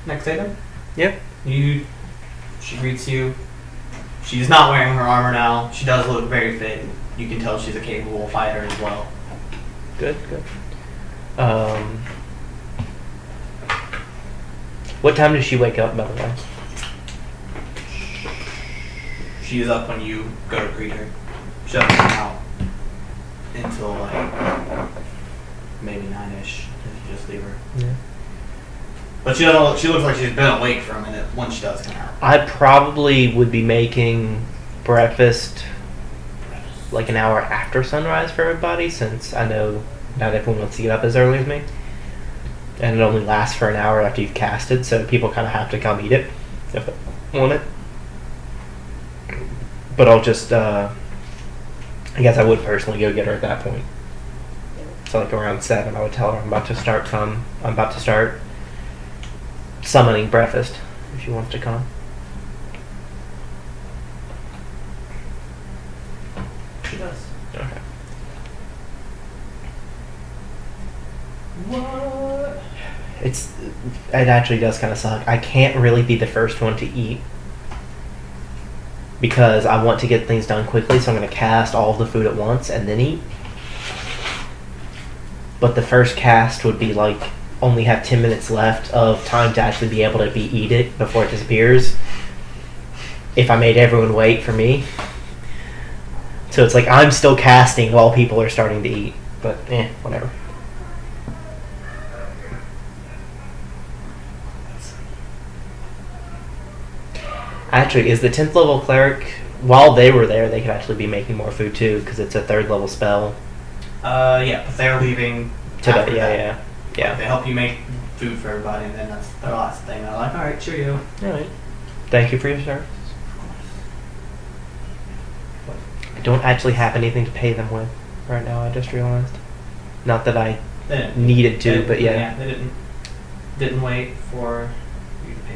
next day then? Yep. She greets you. She's not wearing her armor now. She does look very fit. You can tell she's a capable fighter as well. Good. What time does she wake up, by the way? She is up when you go to greet her. She doesn't come out until like maybe 9-ish if you just leave her. Yeah. But she looks like she's been awake for a minute when she does come out. I probably would be making breakfast like an hour after sunrise for everybody, since I know not everyone wants to get up as early as me. And it only lasts for an hour after you've casted, so people kind of have to come eat it if they want it. But I'll just, I guess I would personally go get her at that point. So like around 7, I would tell her I'm about to start summoning breakfast if she wants to come. She does. Okay. What? It actually does kind of suck. I can't really be the first one to eat because I want to get things done quickly, so I'm going to cast all of the food at once and then eat. But the first cast would be like only have 10 minutes left of time to actually be able to eat it before it disappears if I made everyone wait for me. So it's like I'm still casting while people are starting to eat, but whatever. Actually, is the 10th level cleric, while they were there, they could actually be making more food too, because it's a 3rd level spell. Yeah, but they're leaving Today, yeah. Yeah. They help you make food for everybody, and then that's their last thing. They're like, alright, cheerio. Alright. Thank you for your service. I don't actually have anything to pay them with right now, I just realized. Not that I needed to, but yeah. Yeah, they didn't wait for you to pay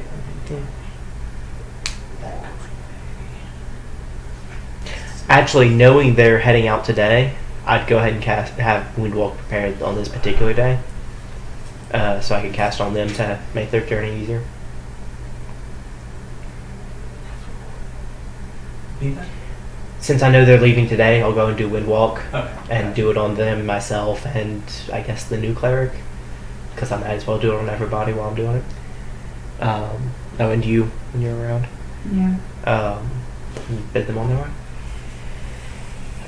them. Yeah. Actually, knowing they're heading out today, I'd go ahead and have Windwalk prepared on this particular day, so I can cast on them to make their journey easier. Since I know they're leaving today, I'll go and do Windwalk and do it on them, myself, and I guess the new cleric, because I might as well do it on everybody while I'm doing it. And you, when you're around. Yeah. You bid them on their way.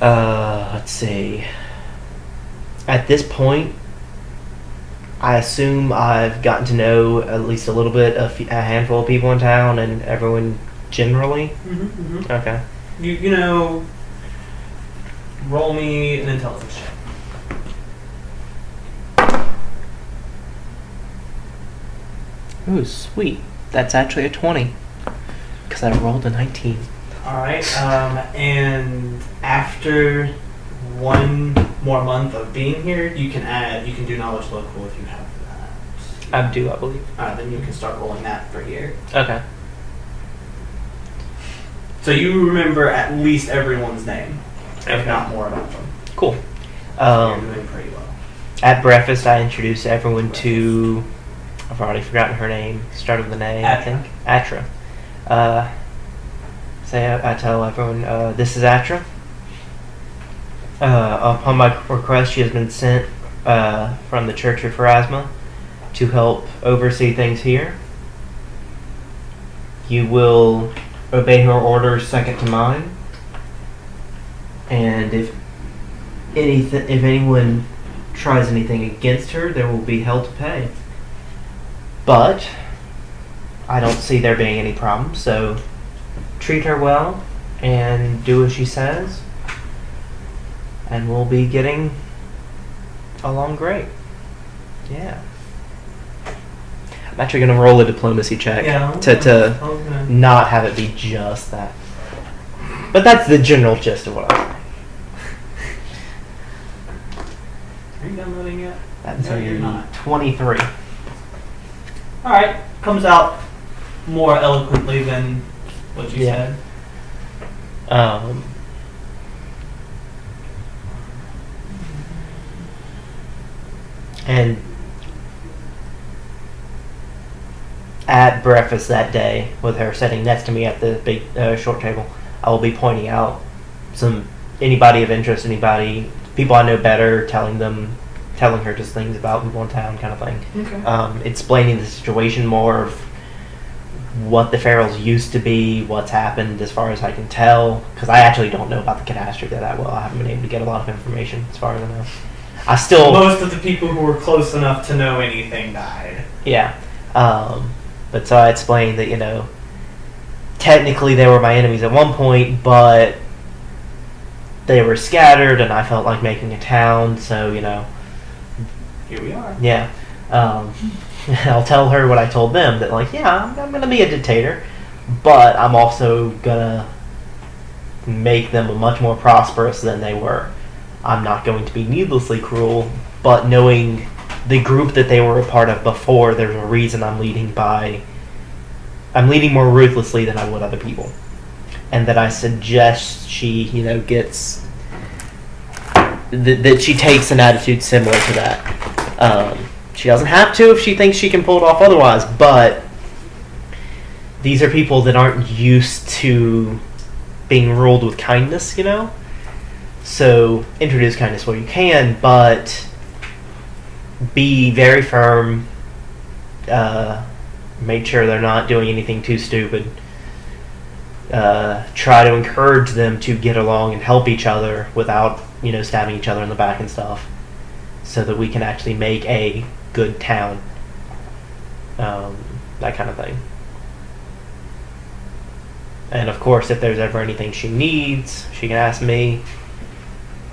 Let's see. At this point, I assume I've gotten to know at least a little bit of a handful of people in town and everyone generally. Mm-hmm. Okay. You know, roll me an intelligence check. Ooh, sweet. That's actually a 20. Because I rolled a 19. Alright, and after one more month of being here, you can do knowledge local if you have that. I do, I believe. Alright, then you can start rolling that for here. Okay. So you remember at least everyone's name, if not more about them. Cool. You're doing pretty well. At breakfast, I introduced everyone to... I've already forgotten her name. Started with an A, I think. Atra. I tell everyone, this is Atra. Upon my request, she has been sent from the Church of Pharasma to help oversee things here. You will obey her orders second to mine. And if anyone tries anything against her, there will be hell to pay. But I don't see there being any problem, so treat her well and do as she says, and we'll be getting along great. Yeah. I'm actually going to roll a diplomacy check to not have it be just that. But that's the general gist of what I was saying. Are you downloading yet? That's No, you're not. 23. Alright, comes out more eloquently than what you said. And at breakfast that day, with her sitting next to me at the big short table, I will be pointing out anybody of interest, people I know better, telling her just things about people in town, kind of thing. Okay. Explaining the situation more of what the Ferals used to be, what's happened as far as I can tell, because I actually don't know about the catastrophe that well. I haven't been able to get a lot of information as far as I know. Most of the people who were close enough to know anything died. Yeah. But so I explained that, technically they were my enemies at one point, but they were scattered and I felt like making a town, so, Here we are. Yeah. I'll tell her what I told them, that I'm going to be a dictator, but I'm also going to make them much more prosperous than they were. I'm not going to be needlessly cruel, but knowing the group that they were a part of before, there's a reason I'm leading more ruthlessly than I would other people. And that I suggest she, gets... that she takes an attitude similar to that. She doesn't have to if she thinks she can pull it off otherwise, but these are people that aren't used to being ruled with kindness, So introduce kindness where you can, but be very firm. Make sure they're not doing anything too stupid. Try to encourage them to get along and help each other without, stabbing each other in the back and stuff, so that we can actually make a good town. That kind of thing. And of course, if there's ever anything she needs, she can ask me.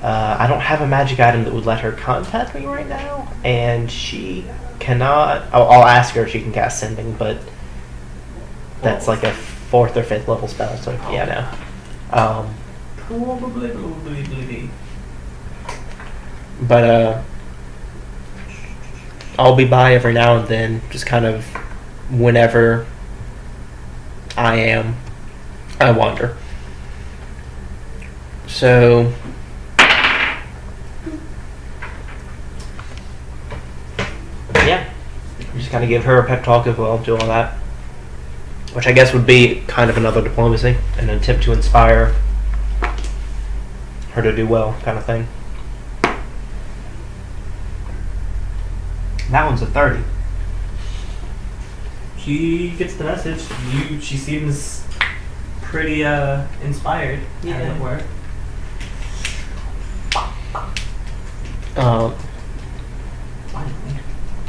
I don't have a magic item that would let her contact me right now, and she cannot... I'll ask her if she can cast Sending, but that's like a 4th or 5th level spell, so yeah, no. Probably. But I'll be by every now and then, just kind of whenever I wander. So yeah, just kind of give her a pep talk as well, do all that, which I guess would be kind of another diplomacy, an attempt to inspire her to do well, kind of thing. That one's a 30. She gets the message. She seems pretty inspired. Yeah. How it work.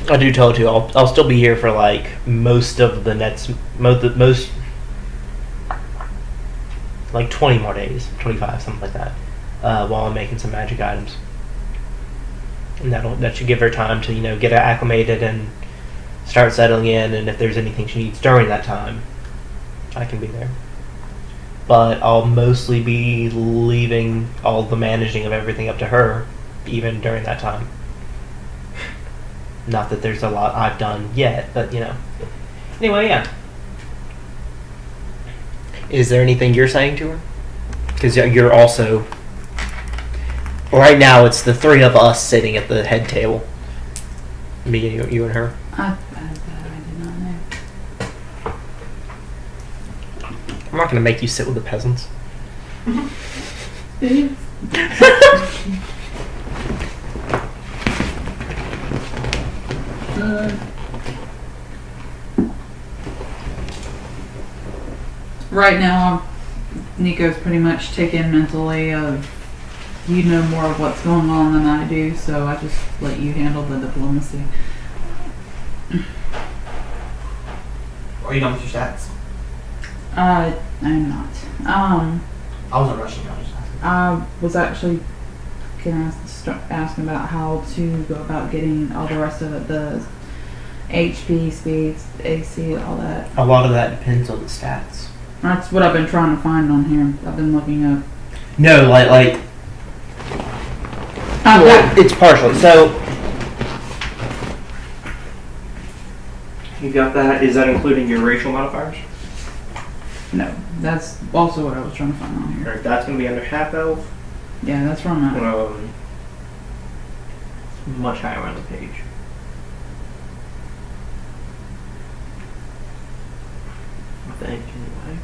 I do tell her too. I'll still be here for most of the next most like 20 more days, 25, something like that, while I'm making some magic items. And that should give her time to get acclimated and start settling in. And if there's anything she needs during that time, I can be there. But I'll mostly be leaving all the managing of everything up to her, even during that time. Not that there's a lot I've done yet, but Anyway, yeah. Is there anything you're saying to her? Because you're also... Right now, it's the 3 of us sitting at the head table. Me, you and her. I did not know. I'm not going to make you sit with the peasants. Right now, Nico's pretty much taken mentally of you know more of what's going on than I do, so I just let you handle the diplomacy. Are you done with your stats? I'm not. I wasn't rushing you. I was just asking. I was actually gonna ask about how to go about getting all the rest of it, the HP, speeds, AC, all that. A lot of that depends on the stats. That's what I've been trying to find on here. I've been looking up. No, like Well, it's partially. So you got that? Is that including your racial modifiers? no, that's also what I was trying to find on here. Alright, that's going to be under half elf. Yeah, that's where I'm at. Much higher on the page. think, anyway.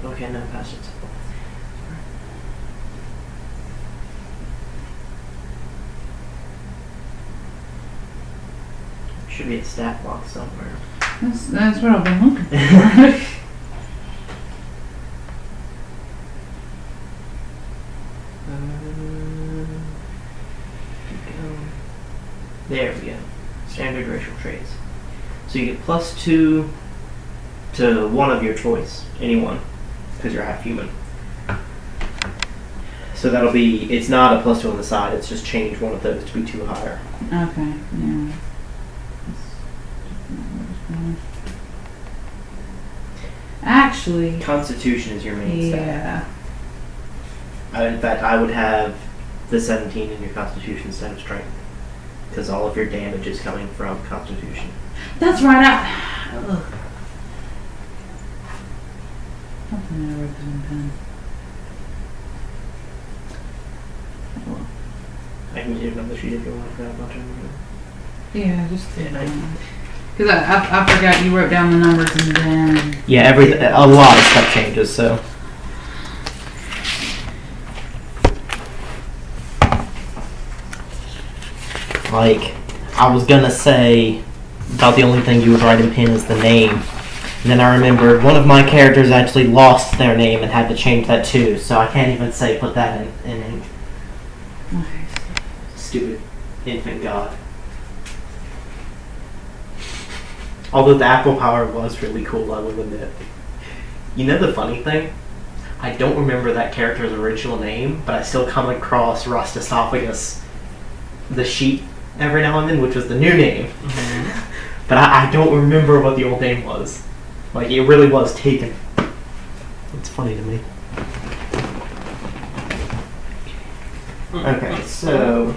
Okay, no, pass it. Should be a stat block somewhere. That's what I've been looking for. There we go. Standard racial traits. So you get +2 to one of your choice, anyone, because you're half human. So that'll be, it's not a +2 on the side, it's just change one of those to be 2 higher. Okay, yeah. Actually, Constitution is your main stat. yeah. In fact, I would have the 17 in your Constitution instead of Strength, because all of your damage is coming from Constitution. That's right. Ugh. Something I wrote down pen. Well, I can give another sheet if you want to grab a bunch of them. yeah, just Yeah, because I forgot you wrote down the numbers and then Yeah, a lot of stuff changes, so. Like, I was gonna say about the only thing you would write in pen is the name. And then I remembered one of my characters actually lost their name and had to change that too, so I can't even say put that in ink. okay. Stupid infant god. Although the apple power was really cool, I will admit. You know the funny thing? I don't remember that character's original name, but I still come across Rust Esophagus, the sheet, every now and then, which was the new name. Mm-hmm. But I don't remember what the old name was. Like, it really was taken. It's funny to me. Okay, so...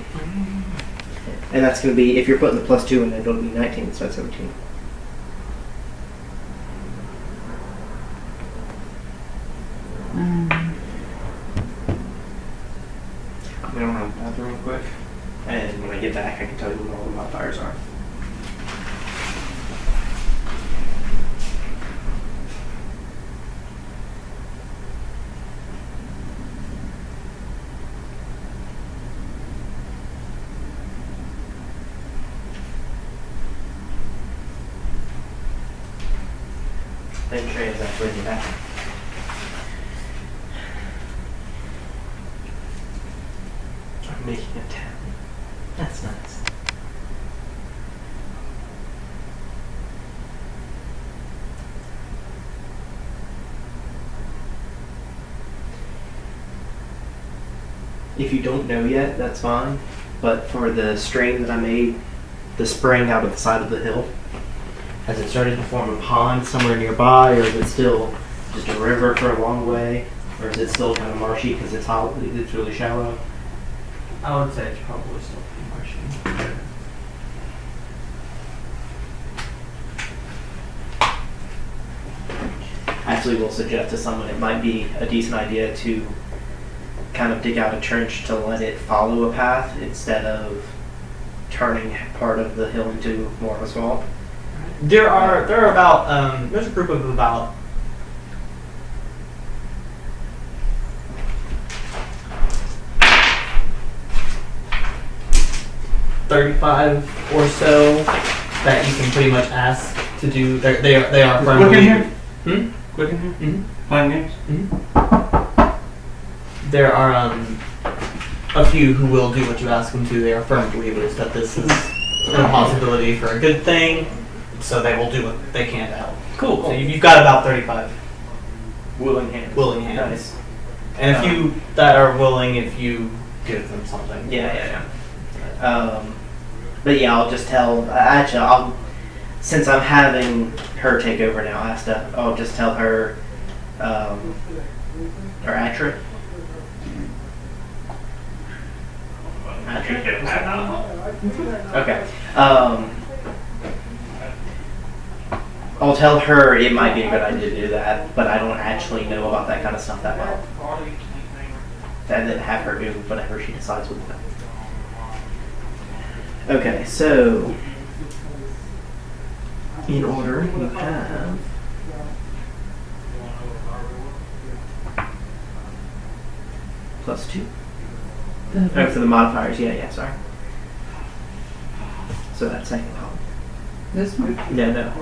And that's going to be, if you're putting the +2 in, it'll be 19 instead of 17. I'm going to run to the bathroom real quick. And when I get back, I can tell you what all the modifiers are. I think Trey is actually in the bathroom. I'm making a town. That's nice. If you don't know yet, that's fine. But for the stream that I made, the spring out of the side of the hill, has it started to form a pond somewhere nearby, or is it still just a river for a long way, or is it still kind of marshy because it's really shallow? I would say it's probably still pretty marshy. Actually, will suggest to someone it might be a decent idea to kind of dig out a trench to let it follow a path instead of turning part of the hill into more of a swamp. There are about there's a group of about 35 or so that you can pretty much ask to do. They are friendly. Quick in here? Quick in here. Mm-hmm. Playing games? Mm-hmm. There are a few who will do what you ask them to. They are firm believers that this is a possibility for a good thing, so they will do what they can to help. Cool. So you've got about 35 Willing hands. willing hands. Nice. And if you that are willing, if you give them something. Yeah. But yeah, I'll just tell. Actually, since I'm having her take over now, I'll just tell her, or Atra. Okay. I'll tell her it might be a good idea to do that, but I don't actually know about that kind of stuff that well. And then have her do whatever she decides with that. Okay, so in order you have +2. Oh, for the modifiers, yeah, sorry. So that second column. This one? No.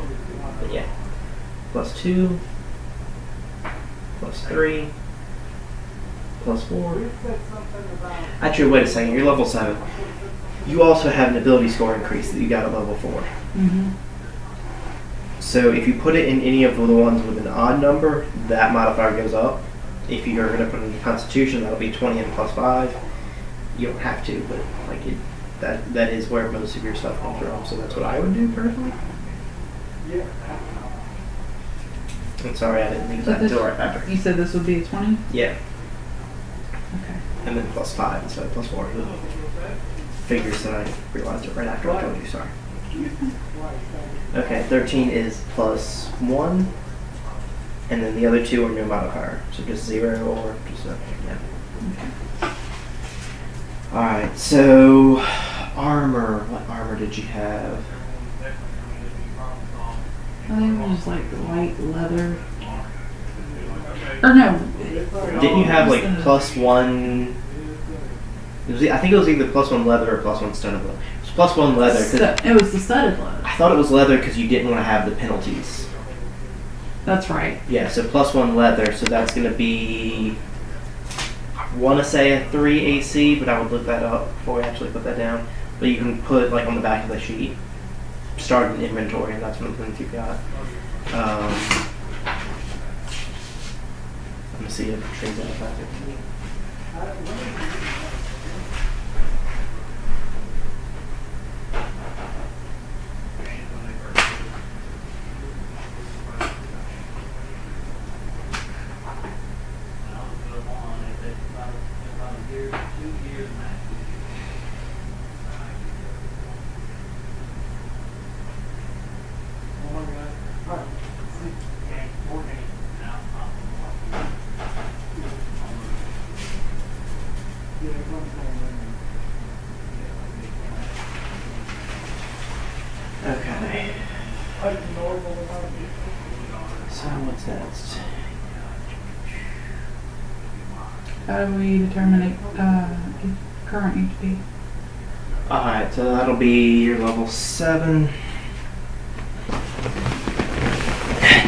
But yeah. +2, +3, +4. Actually, wait a second. You're level 7. You also have an ability score increase that you got at level 4. Mm-hmm. So if you put it in any of the ones with an odd number, that modifier goes up. If you're going to put it in Constitution, that'll be 20 and +5. You don't have to, but like that is where most of your stuff comes from. So that's what I would do personally. I'm sorry, I didn't think of that until right after. You said this would be a 20? Yeah. Okay. And then +5 instead of +4. Figures that I realized it right after I told you, sorry. Okay, 13 is +1. And then the other 2 are no modifier. So just 0 or just a, yeah. Okay. Alright, so armor. What armor did you have? I think it was like light leather. Or no. Didn't you have like +1? I think it was either +1 leather or +1 studded leather. It was +1 leather. It was the studded leather. I thought it was leather because you didn't want to have the penalties. That's right. Yeah, so +1 leather, so that's going to be, I want to say a 3 AC, but I would look that up before we actually put that down. But you can put like on the back of the sheet, start an inventory, and that's one of the things you've got. Let me see if it trades out back. Okay. So what's next? How do we determine current HP? Alright, so that'll be your level 7.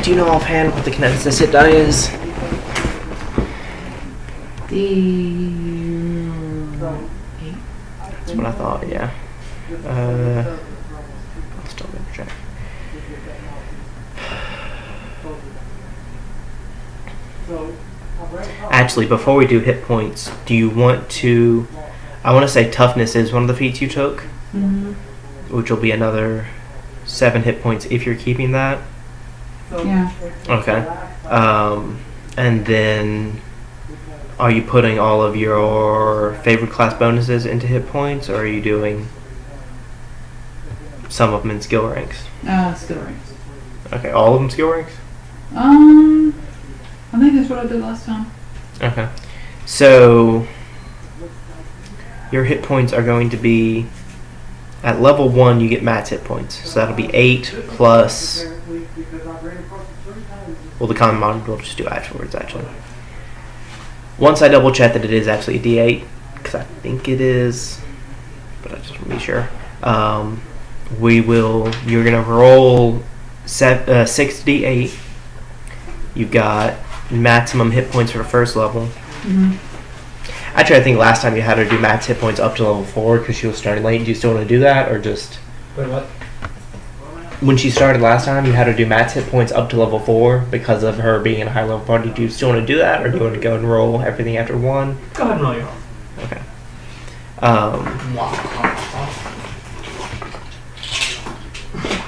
Do you know offhand what the consensus hit die is? That's what I thought, yeah. I'll still double check. Actually, before we do hit points, do you want to... I want to say toughness is one of the feats you took, which will be another 7 hit points if you're keeping that. Yeah. Okay. And then, are you putting all of your favorite class bonuses into hit points, or are you doing some of them in skill ranks? Skill ranks. Okay, all of them skill ranks? I think that's what I did last time. Okay. So, your hit points are going to be, at level 1 you get max hit points. So that'll be 8 plus, well, the common mod will just do afterwards actually. Once I double check that it is actually a D8, because I think it is, but I just want to be sure. You're going to roll 6d8. You've got maximum hit points for the first level. Actually, I think last time you had her do max hit points up to level 4 because she was starting late. Do you still want to do that, or just... Wait, what? When she started last time, you had her do max hit points up to level 4 because of her being in a high level party. Do you still want to do that, or do you want to go and roll everything after 1? Go ahead and roll your own. Okay.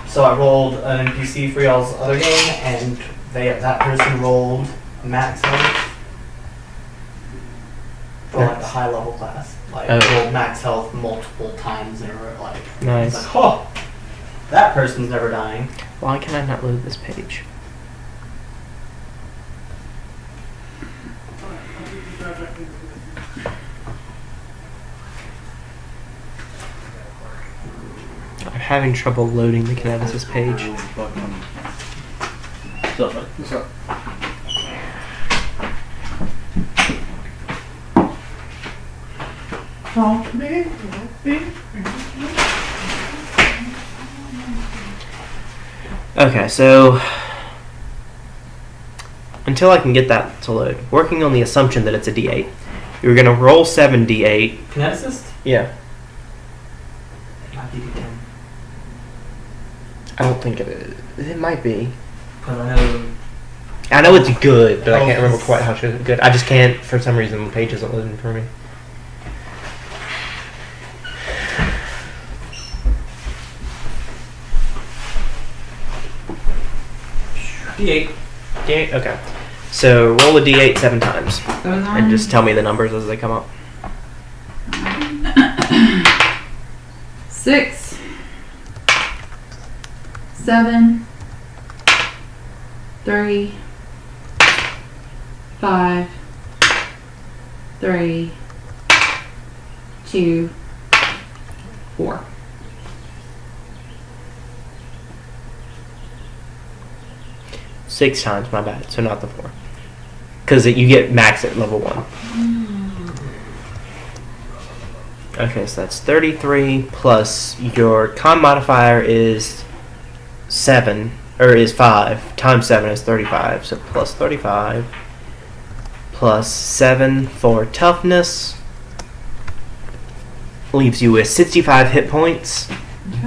So I rolled an NPC for y'all's other game, and that person rolled max health for like a high level class. Like rolled max health multiple times in a row. Like Nice. It's like, oh, that person's never dying. Why can I not load this page? having trouble loading the kineticist page. What's up? Okay, so until I can get that to load, working on the assumption that it's a D8, you're going to roll 7 D8. Kineticist? Yeah. Might be D10. I don't think it is. It might be. Because I know it's good, but I can't remember quite how good. I just can't, for some reason, the page isn't loading for me. D8. D8? Okay. So roll a D8 7 times. 7 And times? just tell me the numbers as they come up. 6, 7, 3, 5, 3, 2, 4. Six times, my bad. So not the 4. Because you get max at level 1. Okay, so that's 33 plus your con modifier is 7, or is 5. Times 7 is 35. So plus 35 plus 7 for toughness leaves you with 65 hit points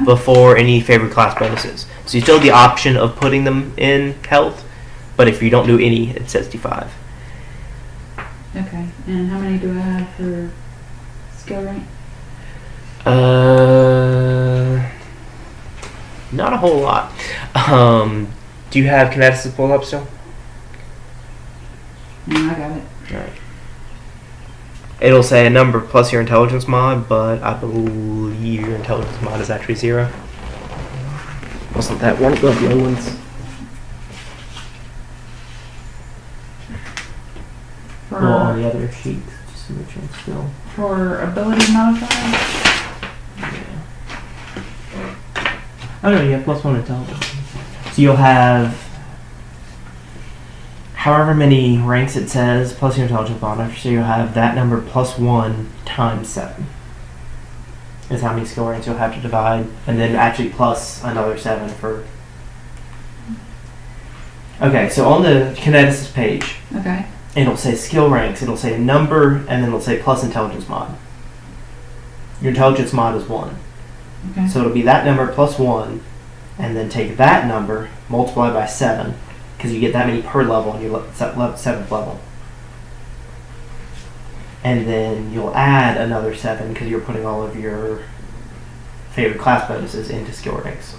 before any favorite class bonuses. So you still have the option of putting them in health, but if you don't do any, it's 65. Okay, and how many do I have for skill rank? Not a whole lot. Do you have kineticist pulled up still? I got it. Alright. It'll say a number plus your intelligence mod, but I believe your intelligence mod is actually 0. Wasn't that one of the low ones? For, Well, on the other sheet, just to make sure it's still. for ability modifier? Yeah. Oh no, you have +1 intelligence. So you'll have however many ranks it says plus your intelligence modifier. So you'll have that number +1 times 7. Is how many skill ranks you'll have to divide, and then actually plus another 7 for. Okay, so on the kineticist page, Okay. it'll say skill ranks, it'll say number, and then it'll say plus intelligence mod. Your intelligence mod is 1. Okay. So it'll be that number plus 1, and then take that number, multiply by 7, because you get that many per level on your 7th level. And then you'll add another 7, because you're putting all of your favorite class bonuses into skill ranks.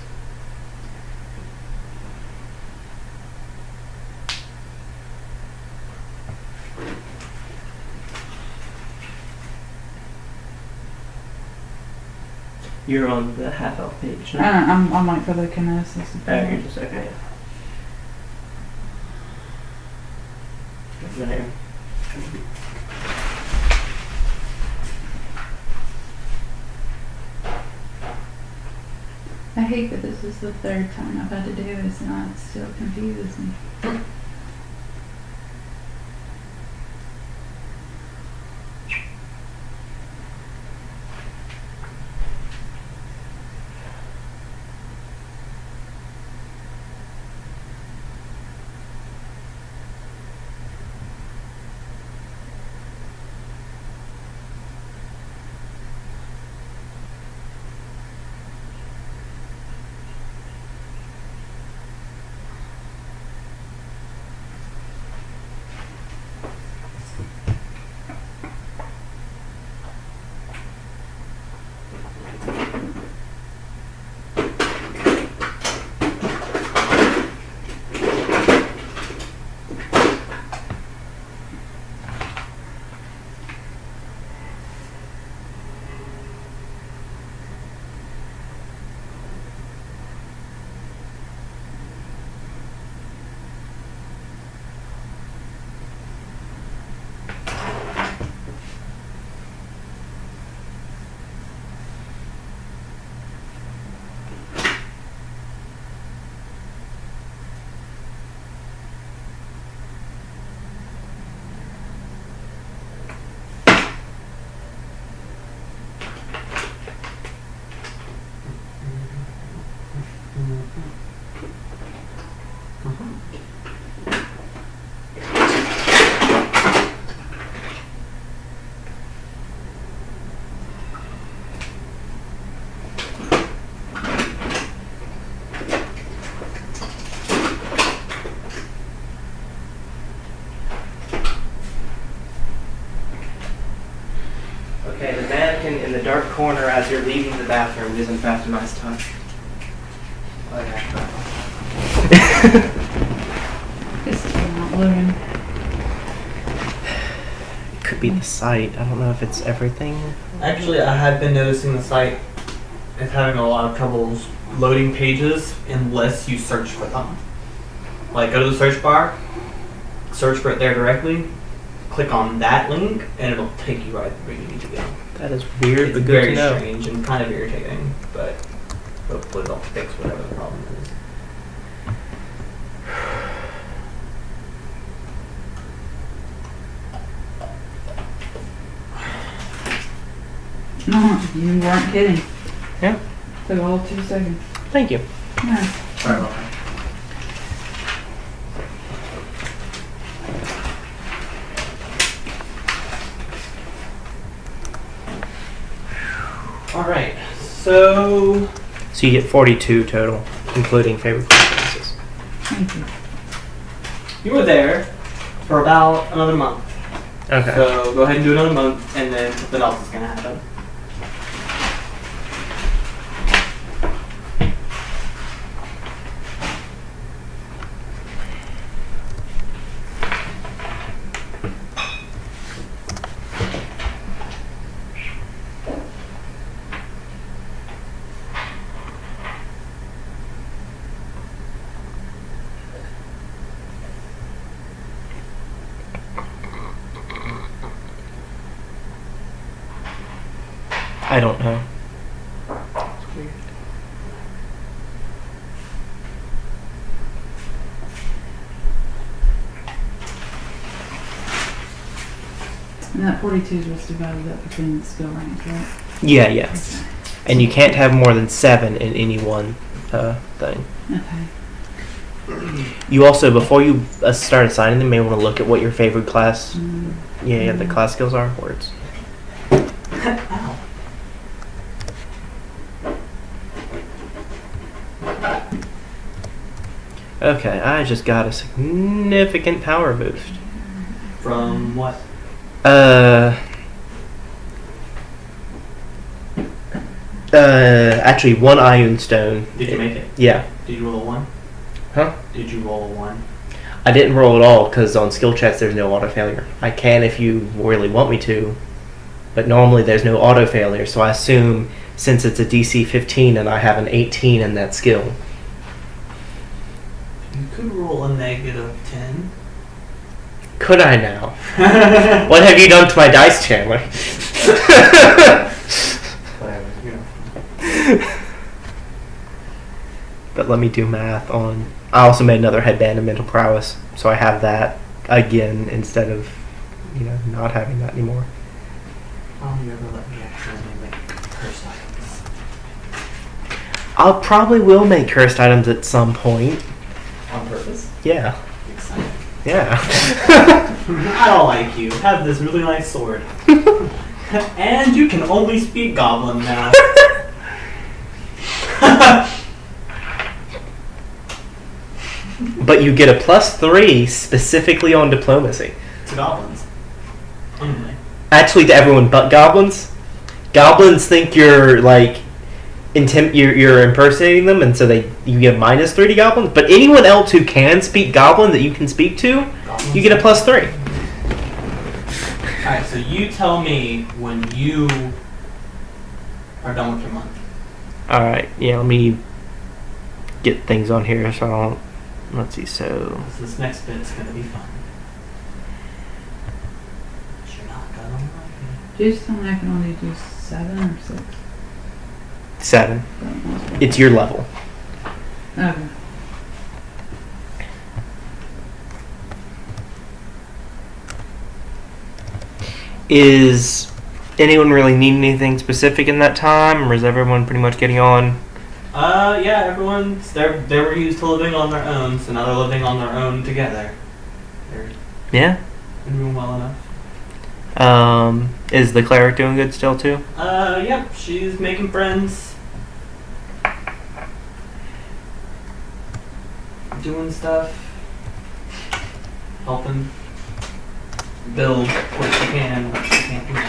You're on the half elf page. No? I'm like for the kinesis. You're just okay. There. I hate that this is the 3rd time I've had to do this and it still confuses me. icon in the dark corner as you're leaving the bathroom is in fact a nice touch. It's still not loading. It could be the site. I don't know if it's everything. Actually, I have been noticing the site is having a lot of troubles loading pages unless you search for them. Like, go to the search bar, search for it there directly, click on that link, and it'll take you right where you need to go. That is weird, It's but good very to know. strange and kind of irritating, but hopefully they'll fix whatever the problem is. No, you weren't kidding. Yeah. Took all 2 seconds. Thank you. Yeah. Sorry about that. Alright, so So you get 42 total, including favorite classes. Thank you. you were there for about another month. Okay. So go ahead and do another month, and then something else is going to happen. I don't know. And that 42 is what's divided up between the skill ranks, right? Yeah, yes. And you can't have more than 7 in any one thing. Okay. You also, before you start assigning them, may want to look at what your favorite class, Mm. the class skills are. Words. Ow. Okay, I just got a significant power boost. From what? Actually, 1 iron stone. Did you make it? Yeah. Did you roll a 1? Huh? Did you roll a 1? I didn't roll at all because on skill checks there's no auto failure. I can if you really want me to, but normally there's no auto failure. So I assume since it's a DC 15 and I have an 18 in that skill. You could roll a negative 10. Could I now? What have you done to my dice, Chandler? Whatever, you know. But let me do math on. I also made another headband of mental prowess, so I have that again instead of, not having that anymore. Oh, you ever let me accidentally make cursed items? I'll probably will make cursed items at some point. On purpose? Yeah. Exciting. Yeah. I don't like you. Have this really nice sword. And you can only speak goblin now. But you get a +3 specifically on diplomacy. To goblins. Only. Actually, to everyone but goblins. Goblins think you're you're impersonating them, and so you get -3 to goblins. But anyone else who can speak goblin that you can speak to, Goblins. you get a +3. Alright, so you tell me when you are done with your month. All right. Yeah. Let me get things on here. So I'll, let's see. So This next bit's gonna be fun. You're not gonna like it. Did you just tell me I can only do 7 or 6? 7. It's your level. Okay. Is anyone really need anything specific in that time, or is everyone pretty much getting on? Yeah, everyone's they were used to living on their own, so now they're living on their own together. They're Yeah. doing well enough. Is the cleric doing good still too? Yep, she's making friends. Doing stuff. Helping build what she can, but she can't do much.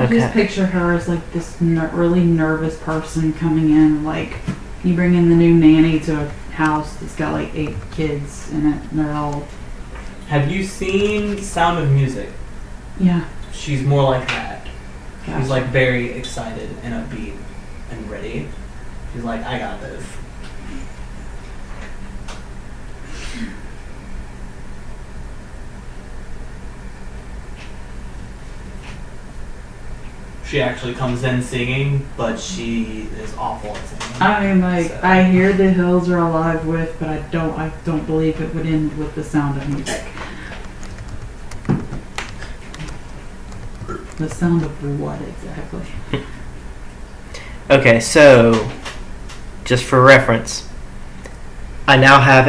I just picture her as like this really nervous person coming in. Like you bring in the new nanny to a house that's got like 8 kids in it, and they're all. Have you seen Sound of Music? Yeah. She's more like that. Gotcha. She's like very excited and upbeat and ready. She's like, I got this. She actually comes in singing, but she is awful at singing. I mean, like, So- I hear the hills are alive with, but I don't believe it would end with the Sound of Music. The sound of what exactly? Okay, so just for reference, I now have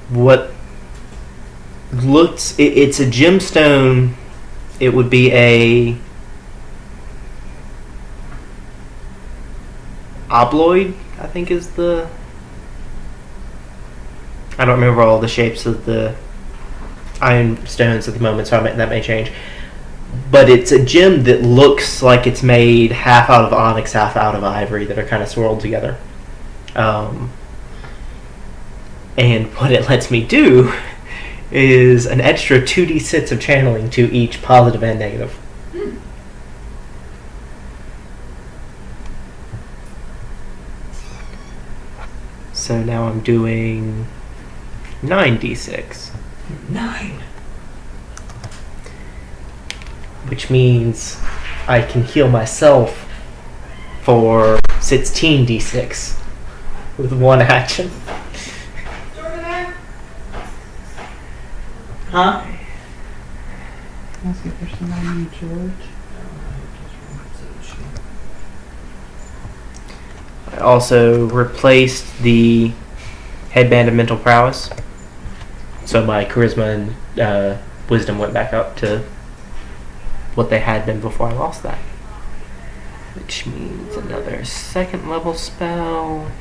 what looks it's a gemstone. It would be a obloid, I think is the. I don't remember all the shapes of the iron stones at the moment, so that may change. But it's a gem that looks like it's made half out of onyx, half out of ivory, that are kind of swirled together. And what it lets me do is an extra 2d6 of channeling to each positive and negative. So now I'm doing 9d6. 9. Which means I can heal myself for 16d6 with one action. Huh? Ask if there's somebody named George. I also replaced the headband of mental prowess, so my charisma and wisdom went back up to what they had been before I lost that. Which means another 2nd level spell.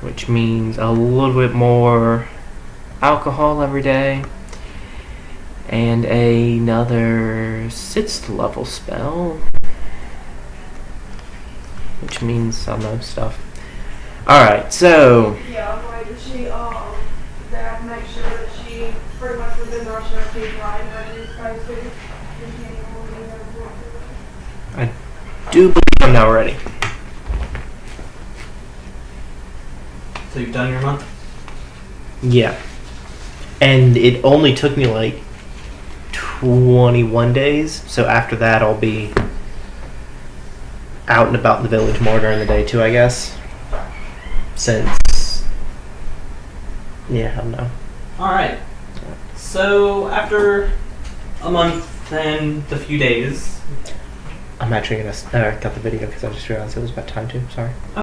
Which means a little bit more alcohol every day. And another 6th level spell. Which means some other stuff. Alright, so. Yeah, I'm right. She, that make sure that she pretty much was in brushing her teeth right as she's supposed to. I do believe I'm now ready. So you've done your month? Yeah. And it only took me like 21 days, so after that I'll be out and about in the village more during the day too, I guess. Since... yeah, I don't know. Alright. So after a month and a few days... I'm actually gonna cut the video because I just realized it was about time too, sorry.